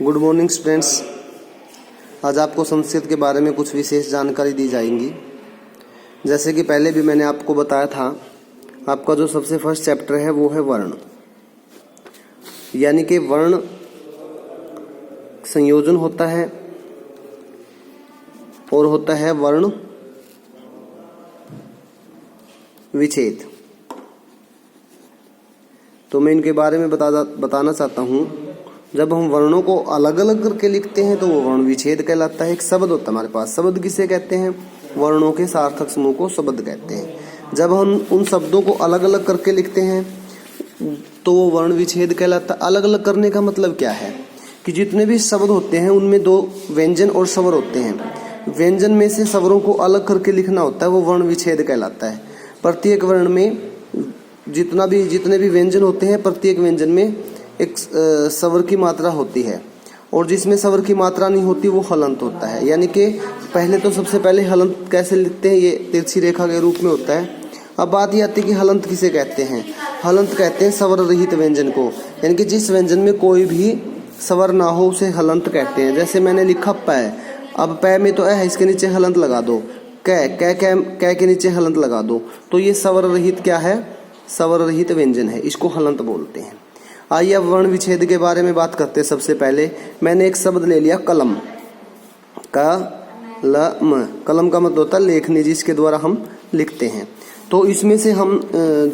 Good morning students. आज आपको संस्कृत के बारे में कुछ विशेष जानकारी दी जाएंगी। जैसे कि पहले भी मैंने आपको बताया था, आपका जो सबसे फर्स्ट चैप्टर है वो है वर्ण, यानी कि वर्ण संयोजन होता है और होता है वर्ण विच्छेद। तो मैं इनके बारे में बताना चाहता हूँ। जब हम वर्णों को अलग अलग करके लिखते हैं तो वो वर्ण विच्छेद कहलाता है। एक शब्द होता है हमारे पास, शब्द किसे कहते हैं? वर्णों के सार्थक समूह को शब्द कहते हैं। जब हम उन शब्दों को अलग अलग करके लिखते हैं तो वो वर्ण विच्छेद कहलाता है। अलग अलग करने का मतलब क्या है कि जितने भी शब्द होते हैं उनमें दो व्यंजन और स्वर होते हैं। व्यंजन में से स्वरों को अलग करके लिखना होता है, वो वर्ण विच्छेद कहलाता है। प्रत्येक वर्ण में जितने भी व्यंजन होते हैं, प्रत्येक व्यंजन में एक स्वर की मात्रा होती है, और जिसमें स्वर की मात्रा नहीं होती वो हलंत होता है। यानी कि पहले तो सबसे पहले हलंत कैसे लिखते हैं, ये तिरछी रेखा के रूप में होता है। अब बात ये आती है कि हलंत किसे कहते हैं? हलंत कहते हैं स्वर रहित व्यंजन को, यानी कि जिस व्यंजन में कोई भी स्वर ना हो उसे हलंत कहते हैं। जैसे मैंने लिखा पै, अब पै में तो है, इसके नीचे हलंत लगा दो। कै के नीचे हलंत लगा दो, तो ये स्वर रहित क्या है? स्वर रहित व्यंजन है, इसको हलंत बोलते हैं। आइए अब वर्ण विच्छेद के बारे में बात करते हैं। सबसे पहले मैंने एक शब्द ले लिया कलम, कलम का मतलब होता है लेखनी, जिसके द्वारा हम लिखते हैं। तो इसमें से हम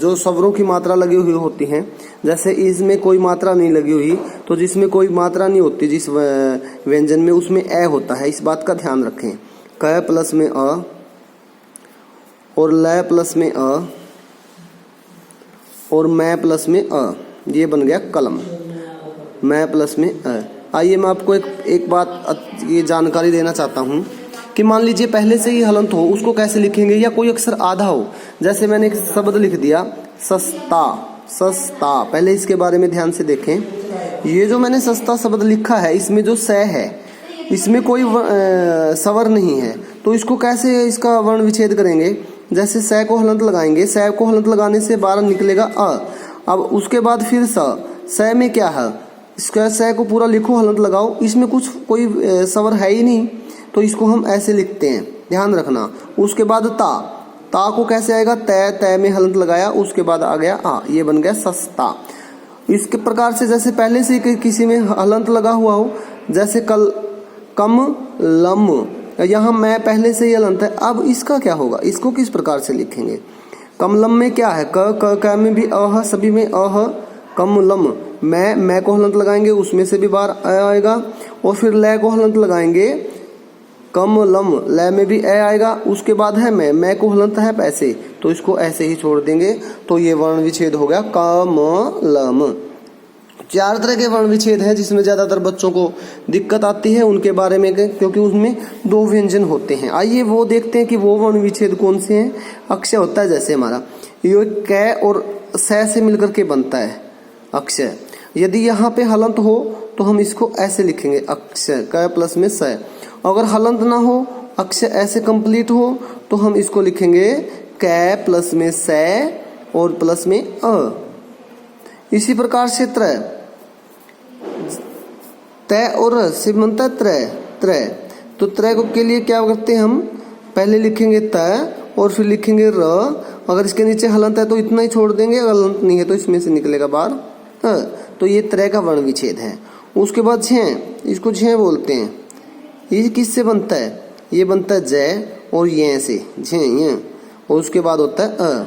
जो स्वरों की मात्रा लगी हुई होती हैं, जैसे इसमें कोई मात्रा नहीं लगी हुई, तो जिसमें कोई मात्रा नहीं होती जिस व्यंजन में, उसमें ए होता है। इस बात का ध्यान रखें। क प्लस में अ और ल प्लस में अ और मैं प्लस में अ, ये बन गया कलम। मैं प्लस में अ। आइए मैं आपको एक बात ये जानकारी देना चाहता हूँ कि मान लीजिए पहले से ही हलंत हो, उसको कैसे लिखेंगे? या कोई अक्षर आधा हो, जैसे मैंने एक शब्द लिख दिया सस्ता, सस्ता। पहले इसके बारे में ध्यान से देखें। ये जो मैंने सस्ता शब्द लिखा है, इसमें जो स है, इसमें कोई स्वर नहीं है, तो इसको कैसे इसका वर्ण विच्छेद करेंगे? जैसे स को हलंत लगाएंगे, स को हलंत लगाने से बाहर निकलेगा अ। अब उसके बाद फिर स में क्या है? इसका स को पूरा लिखो, हलंत लगाओ, इसमें कोई स्वर है ही नहीं, तो इसको हम ऐसे लिखते हैं, ध्यान रखना। उसके बाद ता को कैसे आएगा? तय में हलंत लगाया, उसके बाद आ गया आ, ये बन गया सस्ता। इसके प्रकार से जैसे पहले से किसी में हलंत लगा हुआ हो, जैसे कम लम, यहाँ मैं पहले से ही हलंत है। अब इसका क्या होगा? इसको किस प्रकार से लिखेंगे? कमलम में क्या है? क में भी अह, सभी में अह। कमलम, मैं को हलंत लगाएंगे, उसमें से भी बाहर अ आएगा, और फिर ल को हलंत लगाएंगे, कमलम, ल में भी ए आएगा। उसके बाद है मैं को हलंत है पैसे, तो इसको ऐसे ही छोड़ देंगे। तो ये वर्ण विच्छेद हो गया कमलम। 4 तरह के वर्ण विच्छेद हैं जिसमें ज्यादातर बच्चों को दिक्कत आती है उनके बारे में, क्योंकि उसमें 2 व्यंजन होते हैं। आइए वो देखते हैं कि वो वर्ण विच्छेद कौन से हैं। अक्षय होता है, जैसे हमारा ये क और से मिलकर के बनता है अक्षय। यदि यहाँ पे हलंत हो तो हम इसको ऐसे लिखेंगे, अक्षय, क प्लस में स। अगर हलंत ना हो, अक्षय ऐसे कंप्लीट हो, तो हम इसको लिखेंगे क प्लस में स और प्लस में अ। इसी प्रकार से तय और से बनता है त्रय। तो त्रय को के लिए क्या करते हैं हम? पहले लिखेंगे तय और फिर लिखेंगे र। अगर इसके नीचे हलंत है तो इतना ही छोड़ देंगे, अगर हलंत नहीं है तो इसमें से निकलेगा बाहर। तो ये त्रय का वर्ण विच्छेद है। उसके बाद झ, इसको झ बोलते हैं। ये किससे बनता है? ये बनता है जय और ये से, झ, और उसके बाद होता है अ,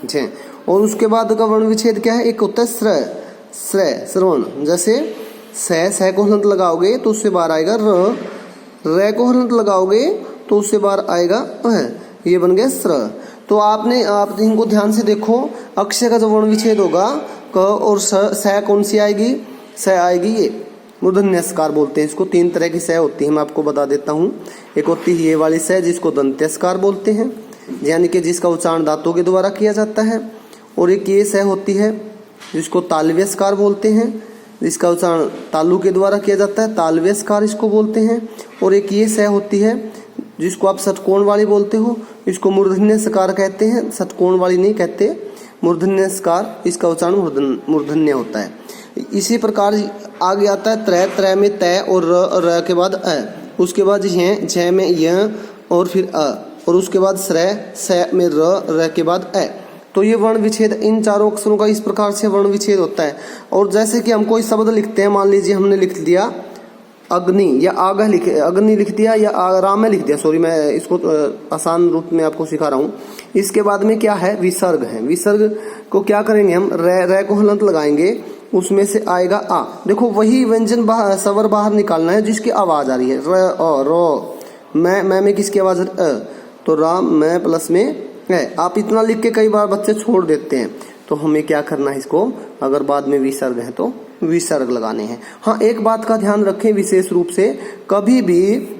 झ। और उसके बाद का वर्ण विच्छेद क्या है? एक होता है श्रय, श्रवण। जैसे स को हलंत लगाओगे तो उससे बाहर आएगा र को हलंत लगाओगे तो उससे बाहर आएगा अ, ये बन गया श्र। तो आप इनको ध्यान से देखो। अक्षय का जो वर्ण विच्छेद होगा, क और स कौन सी आएगी? स आएगी ये मूर्धन्यस्कार बोलते हैं इसको। 3 तरह की स होती है, मैं आपको बता देता हूँ। एक होती है ये वाली स, जिसको दंत्यस्कार बोलते हैं, यानी कि जिसका उच्चारण दांतों के द्वारा किया जाता है। और एक ये स होती है जिसको तालव्यस्कार बोलते हैं, जिसका उच्चारण तालु के द्वारा किया जाता है, तालव्यस्कार इसको बोलते हैं। और एक ये स होती है जिसको आप षटकोण वाली बोलते हो, इसको मूर्धन्य सकार कहते हैं, षटकोण वाली नहीं कहते, मूर्धन्य सकार, इसका उच्चारण मूर्धन्य होता है। इसी प्रकार आगे आता है त्रय, त्रय में तय और र के बाद अ, उसके बाद झ में य और फिर अ, और उसके बाद श्रय, स में र के बाद अ। तो ये वर्ण विच्छेद इन चारों अक्षरों का इस प्रकार से वर्ण विच्छेद होता है। और जैसे कि हम कोई शब्द लिखते हैं, मान लीजिए हमने लिख दिया अग्नि या अग्नि लिख दिया या राम लिख दिया, सॉरी मैं इसको आसान रूप में आपको सिखा रहा हूँ। इसके बाद में क्या है, विसर्ग है। विसर्ग को क्या करेंगे हम, रे को हलंत लगाएंगे, उसमें से आएगा आ। देखो वही व्यंजन स्वर बाहर निकालना है जिसकी आवाज आ रही है, र अ रो। मैं में किसकी आवाज अ, तो राम मैं प्लस में है। आप इतना लिख के कई बार बच्चे छोड़ देते हैं, तो हमें क्या करना है, इसको अगर बाद में विसर्ग है तो विसर्ग लगाने हैं। हाँ, एक बात का ध्यान रखें विशेष रूप से, कभी भी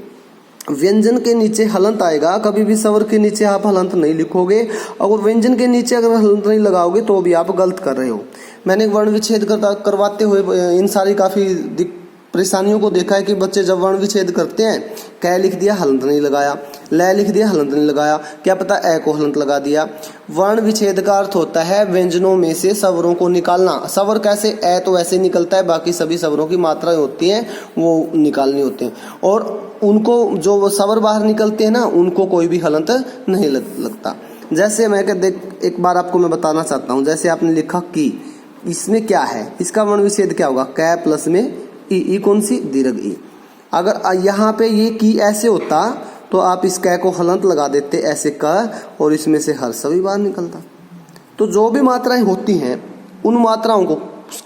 व्यंजन के नीचे हलंत आएगा, कभी भी स्वर के नीचे आप हलंत नहीं लिखोगे। और व्यंजन के नीचे अगर हलंत नहीं लगाओगे तो भी आप गलत कर रहे हो। मैंने वर्ण विच्छेद करवाते हुए इन सारी काफी परेशानियों को देखा है कि बच्चे जब वर्ण विच्छेद करते हैं, कै लिख दिया हलंत नहीं लगाया, लय लिख दिया हलंत नहीं लगाया, क्या पता ए को हलंत लगा दिया। वर्ण विच्छेद का अर्थ होता है व्यंजनों में से स्वरों को निकालना। स्वर कैसे, ए तो वैसे निकलता है, बाकी सभी स्वरों की मात्राएं होती हैं वो निकालनी होती हैं। और उनको जो स्वर बाहर निकलते हैं ना, उनको कोई भी हलंत नहीं लगता। जैसे मैं एक बार आपको मैं बताना चाहता हूँ। जैसे आपने लिखा की, इसमें क्या है, इसका वर्ण विच्छेद क्या होगा, कै प्लस में ई कौन सी, दीर्घ ई। अगर यहाँ पे ये की ऐसे होता तो आप इस कै को हलंत लगा देते ऐसे क, और इसमें से हर सभी बाहर निकलता। तो जो भी मात्राएं होती हैं उन मात्राओं को,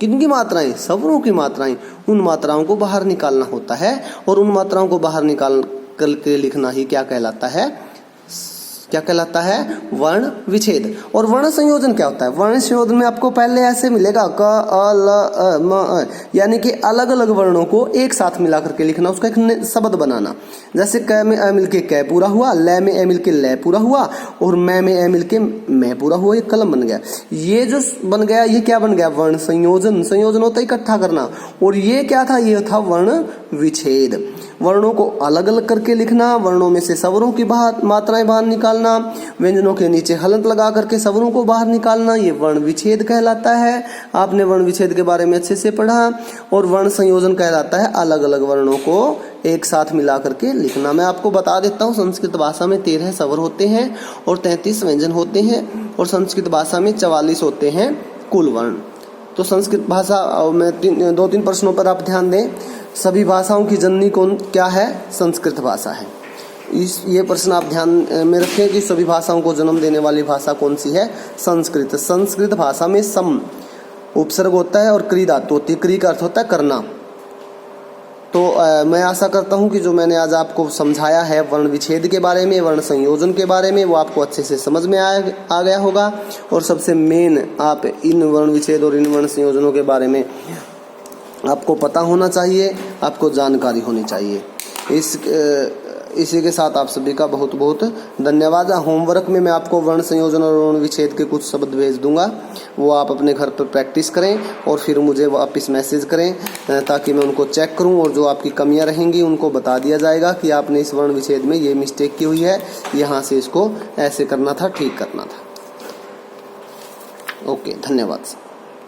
किनकी मात्राएं, स्वरों की मात्राएं, उन मात्राओं को बाहर निकालना होता है। और उन मात्राओं को बाहर निकाल करके लिखना ही क्या कहलाता है, क्या कहलाता है, वर्ण विच्छेद। और वर्ण संयोजन क्या होता है, वर्ण संयोजन में आपको पहले ऐसे मिलेगा क अ ल अ म अ, यानी कि अलग अलग वर्णों को एक साथ मिला करके लिखना, उसका एक शब्द बनाना। जैसे क में अ मिलके कै पूरा हुआ, ल में ए मिलके ल पूरा हुआ, और मैं में ए मिलके मैं पूरा हुआ, ये कलम बन गया। ये जो बन गया ये क्या बन गया, वर्ण संयोजन। संयोजन होता है इकट्ठा करना, और ये क्या था, ये था वर्ण विच्छेद। वर्णों को अलग अलग करके लिखना, वर्णों में से स्वरों की मात्राएं बाहर निकालना, व्यंजनों के नीचे हलंत लगा करके स्वरों को बाहर निकालना, ये वर्ण विच्छेद कहलाता है। आपने वर्ण विच्छेद के बारे में अच्छे से पढ़ा। और वर्ण संयोजन कहलाता है अलग अलग वर्णों को एक साथ मिला करके लिखना। मैं आपको बता देता हूँ, संस्कृत भाषा में 13 स्वर होते हैं और 33 व्यंजन होते हैं, और संस्कृत भाषा में 44 होते हैं कुल वर्ण। तो संस्कृत भाषा में 2-3 प्रश्नों पर आप ध्यान दें। सभी भाषाओं की जननी कौन क्या है, संस्कृत भाषा है। ये प्रश्न आप ध्यान में रखें कि सभी भाषाओं को जन्म देने वाली भाषा कौन सी है, संस्कृत। संस्कृत भाषा में सम उपसर्ग होता है और क्री धातु होती है। क्री का अर्थ होता है करना। तो मैं आशा करता हूं कि जो मैंने आज आपको समझाया है वर्ण विच्छेद के बारे में, वर्ण संयोजन के बारे में, वो आपको अच्छे से समझ में आ गया होगा। और सबसे मेन, आप इन वर्ण विच्छेद और इन वर्ण संयोजनों के बारे में आपको पता होना चाहिए, आपको जानकारी होनी चाहिए। इसी के साथ आप सभी का बहुत बहुत धन्यवाद। होमवर्क में मैं आपको वर्ण संयोजन और वर्ण विच्छेद के कुछ शब्द भेज दूंगा, वो आप अपने घर पर प्रैक्टिस करें और फिर मुझे वापस मैसेज करें, ताकि मैं उनको चेक करूं, और जो आपकी कमियां रहेंगी उनको बता दिया जाएगा कि आपने इस वर्ण विच्छेद में ये मिस्टेक की हुई है, यहाँ से इसको ऐसे करना था, ठीक करना था। ओके, धन्यवाद।